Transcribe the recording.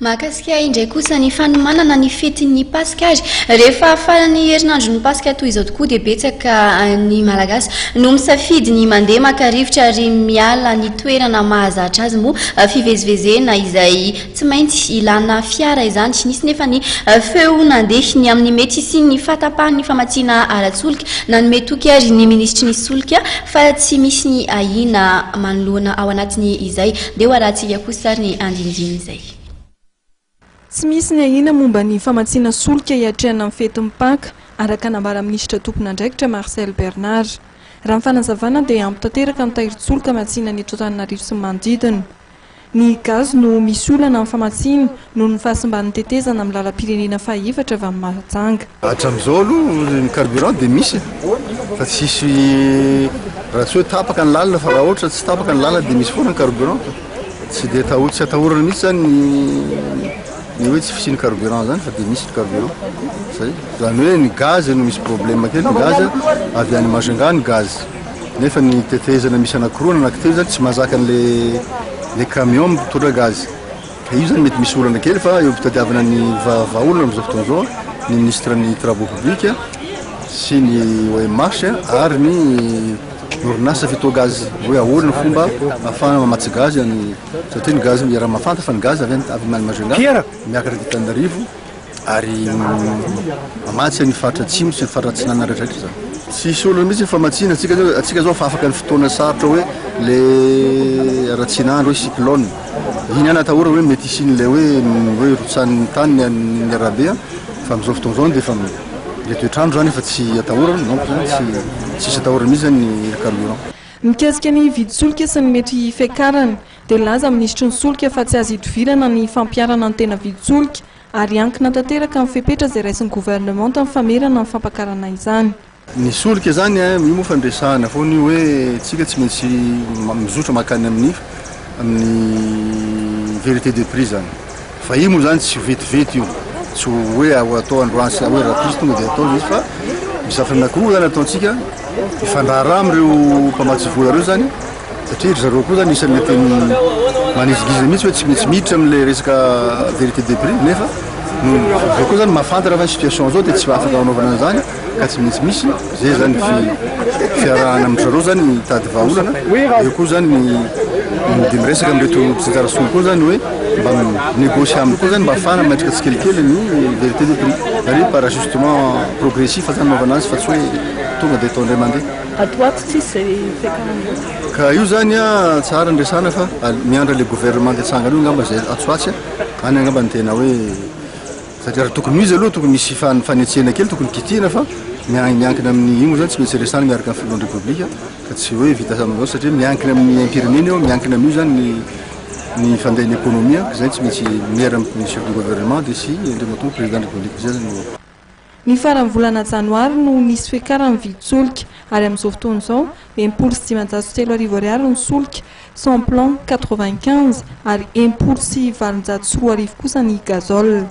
Mahakasika indray kosa ny fanomanana ny fetin'ny Paska rehefa farany herinandro ny Paska toy izao tokoa dia betsaka ny malagasy no misafidy ny mandeha maka-rivotra ary miala ny toerana mahazatra azy moa fivezivezena izay tsy maintsy ilana fiara izany tsy nisy nefa ny feo nandeha ny amin'ny mety sy ny fahatapahan'ny famatsiana ara-tsolika nanome toky ary ny ministry ny Solika fa tsy misy ny ahiana manoloana ao anatiny izay dia ho arahantsika kosa ary ny andinindiny izay. Tsy misy ny ahiana momba ny famatsiana Solika hiatrehana amin'ny fetin'ny Paka araka nambara minisitra tompon'andraikitra Marcel Bernard. Raha ny fanazavana dia ampy tanteraka ny tahirin-tsolika matsiana ny eto Antananarivo sy manodidina. Ny gazy no misy olana amin'ny famatsiana noho ny fahasimban'ny tetezana amin'ny lalam-pirenena fahefatra avy amin'ny Mahajanga. Hatramin'izao aloha ny carburant dia misy fa tsisy raha tsy hoe tapaka ny lalina fa raha ohatra tsy tapaka ny lalina dia misy foana ny carburant. Tsy dia tsy atahorana mihitsy zany ny hoe tsy fisiany carburant zany fa dia misy ny carburant. Zany hoe ny gaz no misy problème kely ny gaz avy any Majunga ny gaz. Nefa ny tetezana misy anankiroa anankitelo zany tsy mahazaka le camion mitondra gaz. Ka io zany mety misy olana kely fa eo am-pitadiavana ny vahaolana amin'izao fotoana izao ny ministre ny travaux publics sy ny OMH ary ny orinasa fitoa gaz hoe ahoana fomba ahafahana mamatsy gaz satria ny gaz raha mafanta fa ny gaz avy any Majunga miakatra ty Antananarivo ary mamatsy ny faritra atsimo sy ny faritra atsinana rehetrarehetra zany. Tsisy olana mihitsy ny famatsiana atsika zao fa afaka ny fotoana sarotra hoe le ratsinandro hoe cyclone iny any atahorana hoe mety isin'le hoe rotsan'ny tany ny arabe fa amin'izao fotoana izao dia fa le toetrandro zany efa tsy atahorana donc zany tsisy atahorana mihitsy zany ny carburant. Mikasika ny vidy-solika sy ny mety fiakarany dia laza ministry ny Solika fa tsy azo idovirana ny fampiarana ny tena vidy-solika ary ankina tanteraka amin'ny fepetra izay raisin'ny gouvernement tamin'ny famerana ny fampakarana izany. Ny Solika zany io moa fandresahana foana io hoe tsika tsy maintsy mizotra makany amin'ny vérité de prix zany fa io moa zany tsy vetivety io tsy hoe atao androany hoe rapisy tonga dia atao izy fa misafy anankiroa zany ataontsika ifandraharaha amin'ireo mpamatsy vola reo zany satria zareo koa zany isan'ny mety manizigizy mihitsy hoe tsy maintsy miditra amin'le resaka vérité de prix nefa zareo koa zany mahafantatra fa ny situation zao dia tsy afaka anaovana an'izany ka tsy maintsy misy zay zany fiarahana amin'ny zareo zany mitady vahaolana eo koa zany dia miresaka amin'reto mpisantsara solo koa zany hoe mba négocier aminy koa zany mba ahafahana matrika tsikelikely ny vérité de prix ary par ajustement progressif zany anaovana azy fa tsy hoe tonga dia atao indray mandeha. Atoato tsisy zay fiakarana. Ka io zany tsara ndresana fa miandra le gouvernement detsangana io ngamba zay atsoatsy any angamba ny tena hoe satria raha tokony izy aloha tokony misy fanetsena kely tokony kitihana fa miankina amin'ny ino zany tsy maintsy resana miaraka amin'ny filon république ka tsy hoe vita amin'izao satria miankina amin'ny impirenena eo miankina amin'io zany ny fandehany économie zay tsy maintsy miera amin'ny chef de gouvernement dia sy indreo matonga président de république zay zany. Ny faran'ny volana janoary no nisy fiakarany vidy-solika ary amin'izao fotoana izao 8,303 ny solika sans plan 95 ary 8,4 kosa ny gazole.